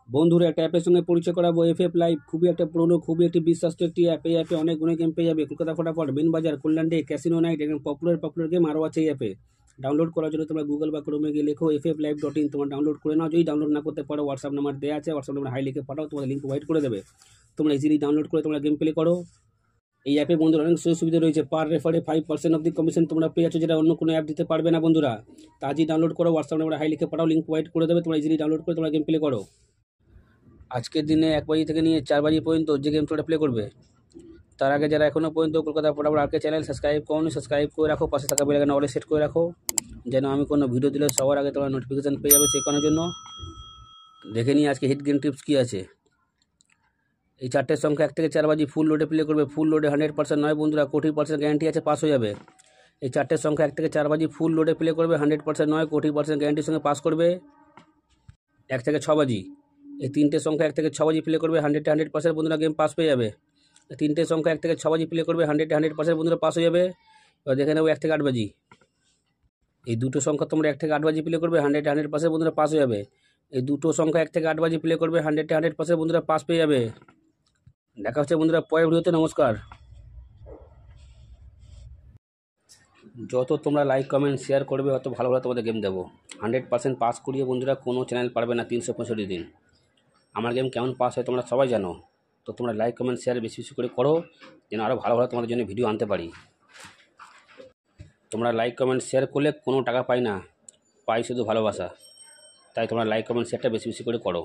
বন্ধুরা একটা অ্যাপের সঙ্গে পরিচয় করাবো। এফএফ লাইভ খুবই একটা পুরনো, খুবই একটি বিশ্বাস্ত একটি অ্যাপ। এই অ্যাপে অনেক গেম পেয়ে যাবে। কলকাতা ফটাফট, বিন বাজার, কল্যাণ ডে, ক্যাসিনো নাইট, এরকম পপুলার গেম আরও আছে এই অ্যাপে। ডাউনলোড করার জন্য তোমরা গুগল বা ক্রোমে গিয়ে লেখো fflive.in, তোমরা ডাউনলোড করে নাও। যদি ডাউনলোড না করতে পারো, হোয়াটসঅ্যাপ নাম্বার দেওয়া আছে, হোয়াটসঅ্যাপ নাম্বার হাই লিখে পাঠাও, তোমাদের লিঙ্ক প্রোভাইড করে দেবে। তোমরা ইজিলি ডাউনলোড করে তোমরা গেম প্লে করো। এই অ্যাপে বন্ধুরা অনেক সুযোগ সুবিধা রয়েছে। পার রেফারে 5% অব দি কমিশন তোমরা পেয়ে যাচ্ছ, যেটা অন্য কোনো অ্যাপ দিতে পারবে না বন্ধুরা। তা আজই ডাউনলোড করো, হোয়াটসঅ্যাপ নাম্বার হাই লিখে পাঠাও, লিঙ্ক প্রোভাইড করে দেবে। তোমরা ইজিলি ডাউনলোড করে তোমরা গেম প্লে করো। আজকের দিনে 1 বাজি থেকে নিয়ে 4 বাজি পর্যন্ত যে গেম তোমরা প্লে করবে, তার আগে যারা এখনও পর্যন্ত কলকাতা ফটাফট আরকে চ্যানেল সাবস্ক্রাইব করোনি, সাবস্ক্রাইব করে রাখো, পাশে থাকা বেল আইকন অলে সেট করে রাখো, যেন আমি কোনো ভিডিও দিলে সবার আগে তোমরা নোটিফিকেশান পেয়ে যাবে। শেখানোর জন্য দেখে নিই আজকে হিট গেম টিপস কী আছে। এই 4টের সংখ্যা 1 থেকে 4 বাজি ফুল লোডে প্লে করবে। ফুল লোডে 100% নয় বন্ধুরা, 40% গ্যারান্টি আছে, পাস হয়ে যাবে। এই 4টের সংখ্যা 1 থেকে 4 বাজি ফুল লোডে প্লে করবে, 100% নয়, 40% গ্যারান্টির সঙ্গে পাস করবে। 1 থেকে 6 বাজি, এই 3টে সংখ্যা 1 থেকে 6 বাজি প্লে করবে, 100% বন্ধুরা গেম পাস পেয়ে যাবে। 3টে সংখ্যা 1 থেকে 6 বাজি প্লে করবে, 100% বন্ধুরা পাস হয়ে যাবে। এবার দেখে নেবো 1 থেকে 8 বাজি। এই দুটো সংখ্যা তোমরা 1 থেকে 8 বাজি প্লে করবে, 100% বন্ধুরা পাস হয়ে যাবে। এই দুটো সংখ্যা 1 থেকে 8 বাজি প্লে করবে, 100% বন্ধুরা পাস পেয়ে যাবে। দেখা হচ্ছে বন্ধুরা পরের ভিডিওতে। নমস্কার। যত তোমরা লাইক কমেন্ট শেয়ার করবে, অত ভালো ভালো তোমাদের গেম দেবো। 100% পাস করিয়ে বন্ধুরা কোনো চ্যানেল পারবে না 365 দিন। আমার গেম কেমন পাস হয় তোমরা সবাই জানো। তো তোমরা লাইক কমেন্ট শেয়ার বেশি বেশি করে করো, যেন আরও ভালো ভালো তোমাদের জন্য ভিডিও আনতে পারি। তোমরা লাইক কমেন্ট শেয়ার করলে কোনো টাকা পাই না, পাই শুধু ভালোবাসা। তাই তোমরা লাইক কমেন্ট শেয়ারটা বেশি বেশি করে করো।